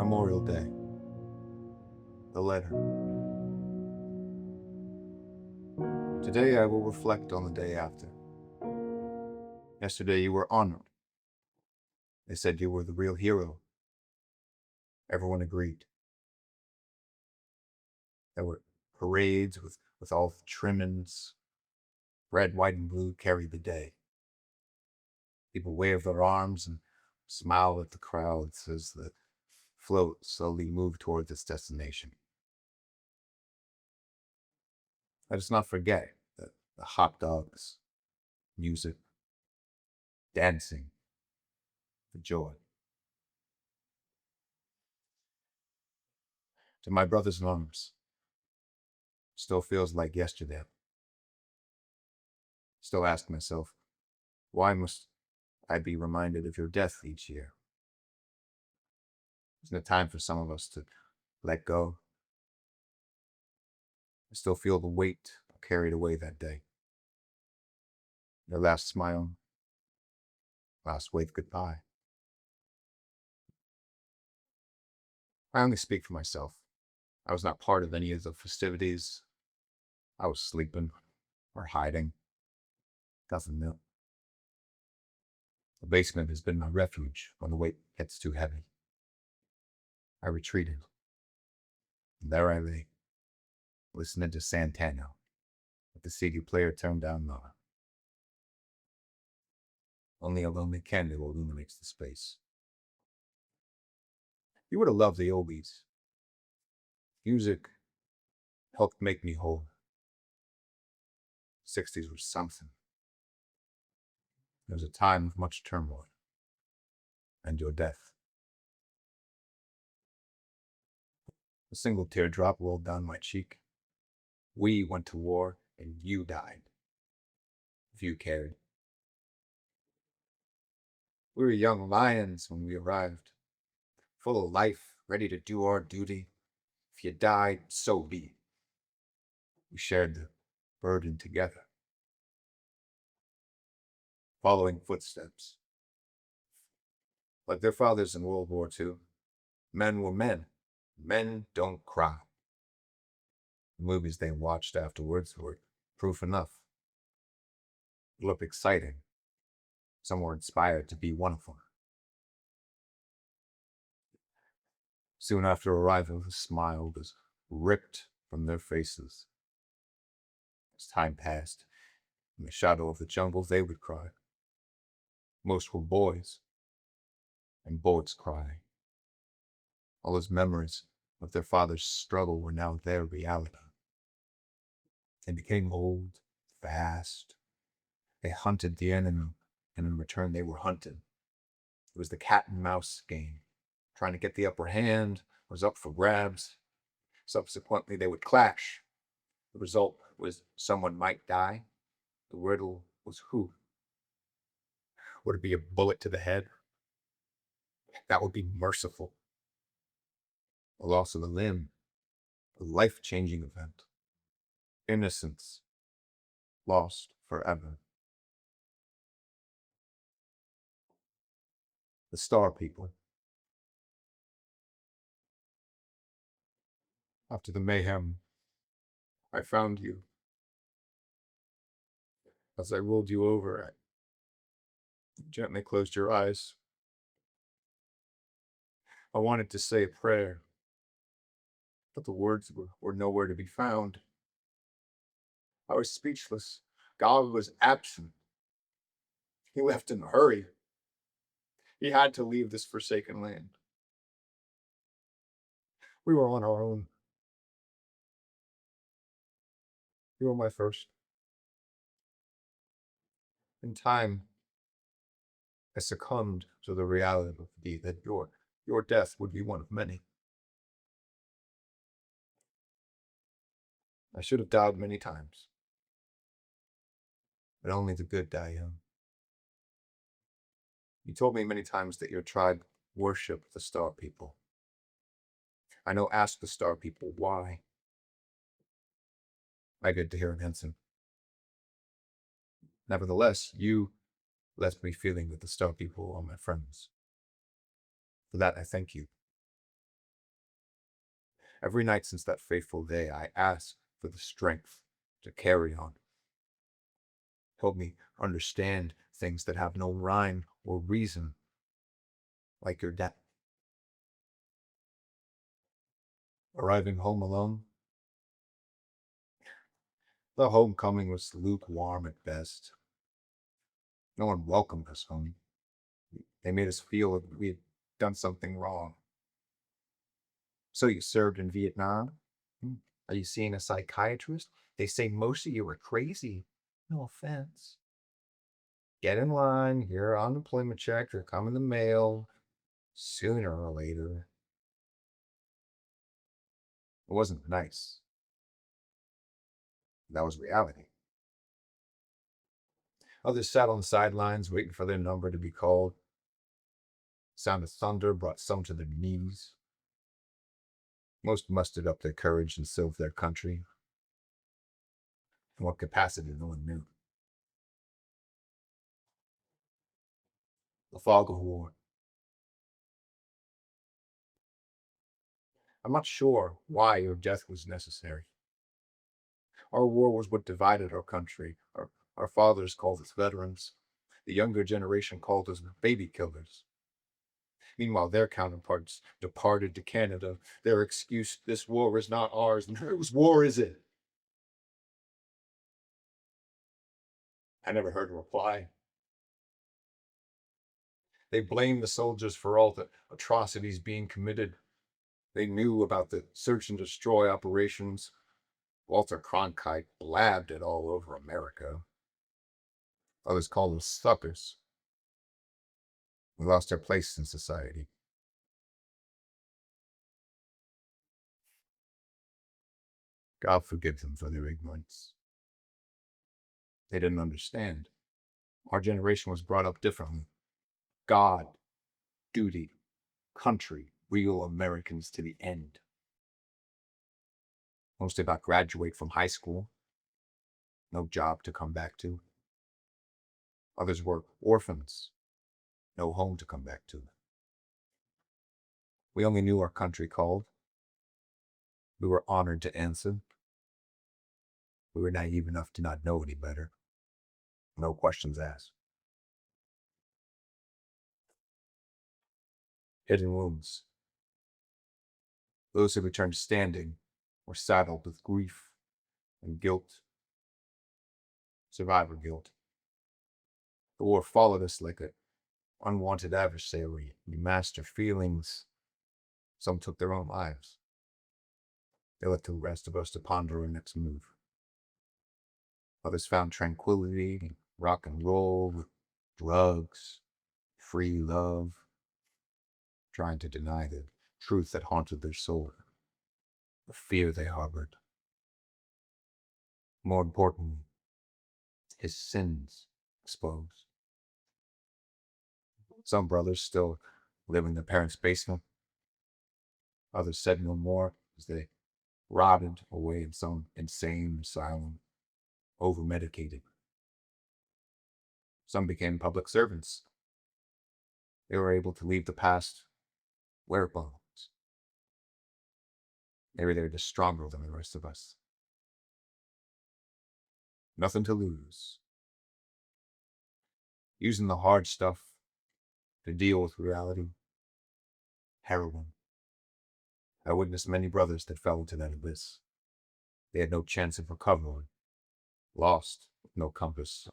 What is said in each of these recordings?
Memorial Day. The letter. Today I will reflect on the day after. Yesterday you were honored. They said you were the real hero. Everyone agreed. There were parades with all the trimmings. Red, white, and blue carried the day. People waved their arms and smiled at the crowds as the float slowly moved towards its destination. Let us not forget the hot dogs, music, dancing, the joy. To my brothers in arms, still feels like yesterday. Still ask myself, why must I be reminded of your death each year? Isn't it time for some of us to let go? I still feel the weight carried away that day. Your last smile, last wave goodbye. I only speak for myself. I was not part of any of the festivities. I was sleeping or hiding. Nothing new. The basement has been my refuge when the weight gets too heavy. I retreated. And there I lay, listening to Santana, with the CD player turned down low. Only a lonely candle illuminates the space. You would have loved the oldies. Music helped make me whole. 60s was something. There was a time of much turmoil. And your death. A single teardrop rolled down my cheek. We went to war, and you died. If you cared. We were young lions when we arrived, full of life, ready to do our duty. If you died, so be it. We shared the burden together, following footsteps. Like their fathers in World War II, men were men. Men don't cry. The movies they watched afterwards were proof enough. It looked exciting. Some were inspired to be one of them. Soon after arrival, the smile was ripped from their faces. As time passed, in the shadow of the jungles, they would cry. Most were boys, and bullets cry. All those memories of their father's struggle were now their reality. They became old, fast. They hunted the enemy, and in return they were hunted. It was the cat and mouse game. Trying to get the upper hand was up for grabs. Subsequently, they would clash. The result was someone might die. The riddle was who. Would it be a bullet to the head? That would be merciful. The loss of a limb, a life-changing event. Innocence, lost forever. The Star People. After the mayhem, I found you. As I rolled you over, I gently closed your eyes. I wanted to say a prayer, but the words were nowhere to be found. I was speechless. God was absent. He left in a hurry. He had to leave this forsaken land. We were on our own. You were my first. In time, I succumbed to the reality that your death would be one of many. I should have died many times, but only the good die young. You told me many times that your tribe worshiped the Star People. I know ask the Star People why. I get to hear an answer. Nevertheless, you left me feeling that the Star People are my friends. For that, I thank you. Every night since that fateful day, I ask for the strength to carry on. Help me understand things that have no rhyme or reason, like your death. Arriving home alone, the homecoming was lukewarm at best. No one welcomed us home. They made us feel that we had done something wrong. So you served in Vietnam? Hmm. Are you seeing a psychiatrist? They say most of you are crazy. No offense. Get in line. Your unemployment check will come in the mail sooner or later. It wasn't nice. That was reality. Others sat on the sidelines waiting for their number to be called. Sound of thunder brought some to their knees. Most mustered up their courage and served their country. In what capacity, no one knew. The fog of war. I'm not sure why your death was necessary. Our war was what divided our country. Our fathers called us veterans. The younger generation called us baby killers. Meanwhile, their counterparts departed to Canada. Their excuse, this war is not ours. And whose war is it? I never heard a reply. They blamed the soldiers for all the atrocities being committed. They knew about the search and destroy operations. Walter Cronkite blabbed it all over America. Others called us suckers. We lost our place in society. God forgive them for their ignorance. They didn't understand. Our generation was brought up differently. God, duty, country, real Americans to the end. Most did not graduate from high school, no job to come back to. Others were orphans, no home to come back to. We only knew our country called. We were honored to answer. We were naive enough to not know any better. No questions asked. Hidden wounds. Those who returned standing were saddled with grief and guilt, survivor guilt. The war followed us like an unwanted adversary. We mastered feelings. Some took their own lives. They left the rest of us to ponder our next move. Others found tranquility in rock and roll, drugs, free love, trying to deny the truth that haunted their soul, the fear they harbored. More importantly, his sins exposed. Some brothers still live in their parents' basement. Others said no more as they rotted away in some insane asylum, over-medicated. Some became public servants. They were able to leave the past where it belongs. They were there just stronger than the rest of us. Nothing to lose. Using the hard stuff to deal with reality. Heroin. I witnessed many brothers that fell into that abyss. They had no chance of recovery. Lost with no compass.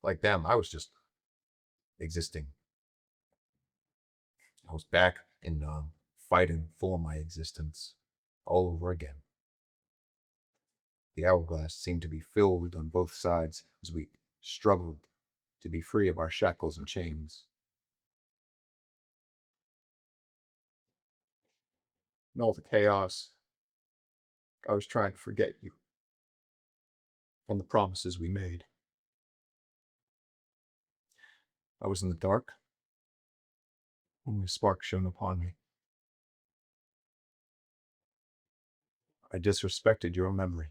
Like them, I was just existing. I was back in fighting for my existence all over again. The hourglass seemed to be filled on both sides as we struggled to be free of our shackles and chains. In all the chaos, I was trying to forget you and the promises we made. I was in the dark, only a spark shone upon me. I disrespected your memory.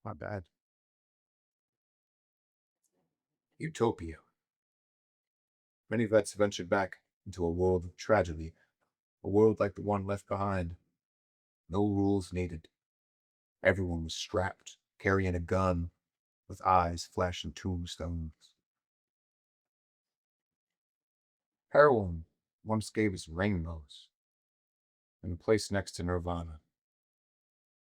My bad. Utopia. Many vets ventured back into a world of tragedy, a world like the one left behind. No rules needed. Everyone was strapped, carrying a gun, with eyes flashing tombstones. Heroin once gave us rainbows, and a place next to Nirvana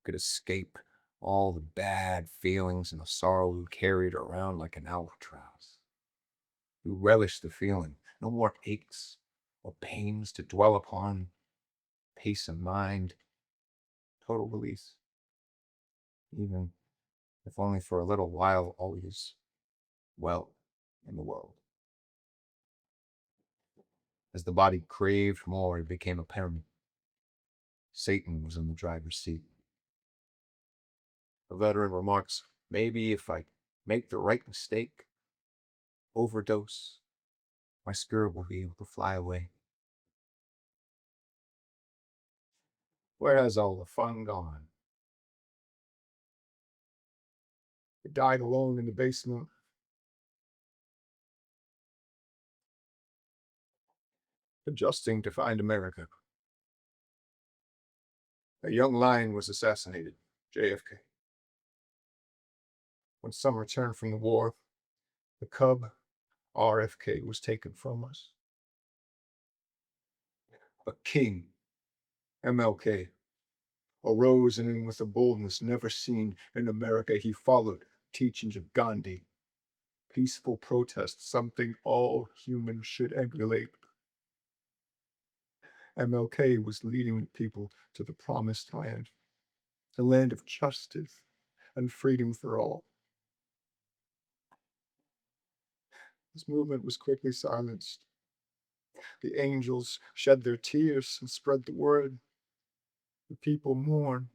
could escape all the bad feelings and the sorrow we carried around like an albatross. We relished the feeling. No more aches or pains to dwell upon. Peace of mind, total release. Even if only for a little while, always well in the world. As the body craved more, it became apparent Satan was in the driver's seat. The veteran remarks, maybe if I make the right mistake, overdose, my spirit will be able to fly away. Where has all the fun gone? He died alone in the basement, adjusting to find America. A young lion was assassinated, JFK. When some returned from the war, the cub, RFK, was taken from us. A king, MLK, arose and with a boldness never seen in America, he followed teachings of Gandhi. Peaceful protest, something all humans should emulate. MLK was leading people to the promised land, a land of justice and freedom for all. This movement was quickly silenced. The angels shed their tears and spread the word. The people mourned.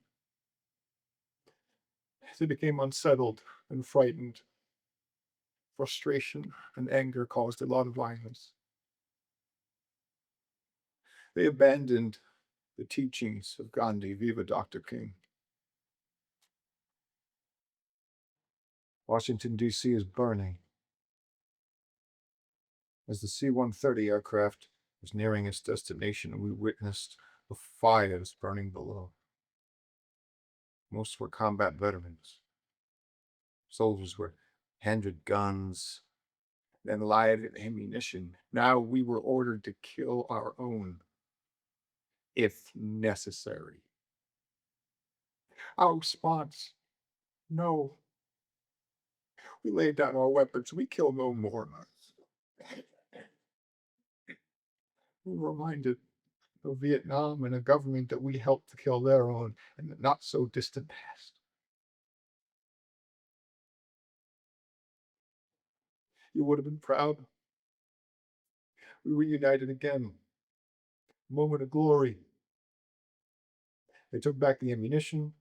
They became unsettled and frightened. Frustration and anger caused a lot of violence. They abandoned the teachings of Gandhi, Viva Dr. King. Washington, D.C. is burning. As the C-130 aircraft was nearing its destination, we witnessed the fires burning below. Most were combat veterans. Soldiers were handed guns, then lighted ammunition. Now we were ordered to kill our own, if necessary. Our response, no. We laid down our weapons. We kill no more. We were reminded of Vietnam and a government that we helped to kill their own in the not so distant past. You would have been proud. We reunited again. Moment of glory. They took back the ammunition.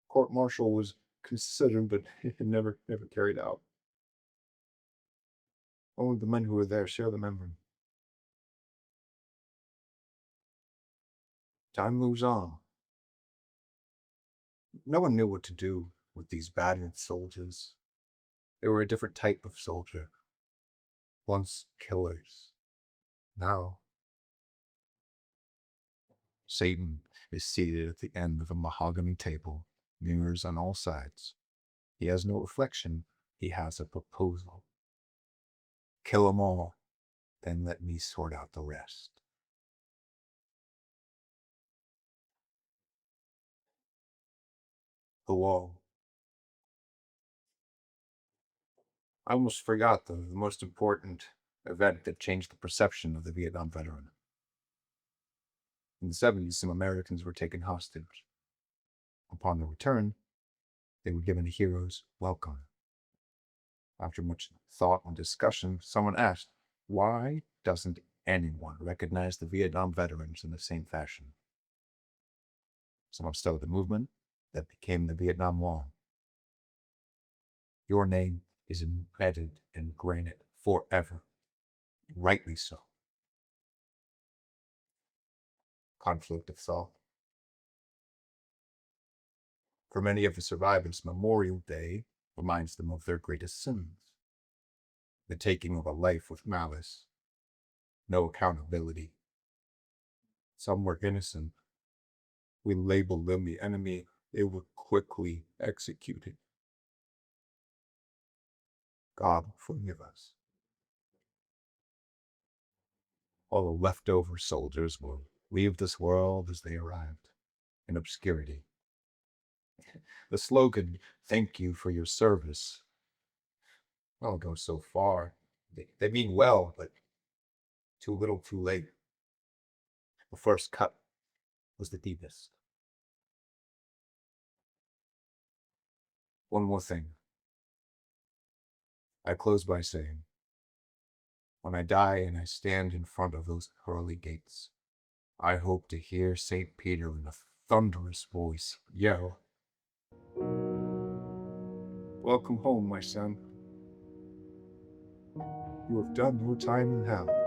Court martial was considered, but it never carried out. Only the men who were there share the memory. Time moves on. No one knew what to do with these battered soldiers. They were a different type of soldier. Once killers. Now, Satan is seated at the end of a mahogany table, mirrors on all sides. He has no reflection. He has a proposal. Kill 'em all, then let me sort out the rest. The wall. I almost forgot the most important event that changed the perception of the Vietnam veteran. In the 70s, some Americans were taken hostage. Upon their return, they were given a hero's welcome. After much thought and discussion, someone asked, why doesn't anyone recognize the Vietnam veterans in the same fashion? Someone started the movement that became the Vietnam Wall. Your name is embedded in granite forever. Rightly so. Conflict of thought. For many of the survivors, Memorial Day reminds them of their greatest sins, the taking of a life with malice. no accountability. Some were innocent. We labeled them the enemy. They were quickly executed. God forgive us. All the leftover soldiers will leave this world as they arrived, in obscurity. The slogan, "Thank you for your service," well, go so far. They mean well, but too little too late. The first cut was the deepest. One more thing. I close by saying, when I die and I stand in front of those pearly gates, I hope to hear St. Peter in a thunderous voice yell, "Welcome home, my son. You have done your time in hell."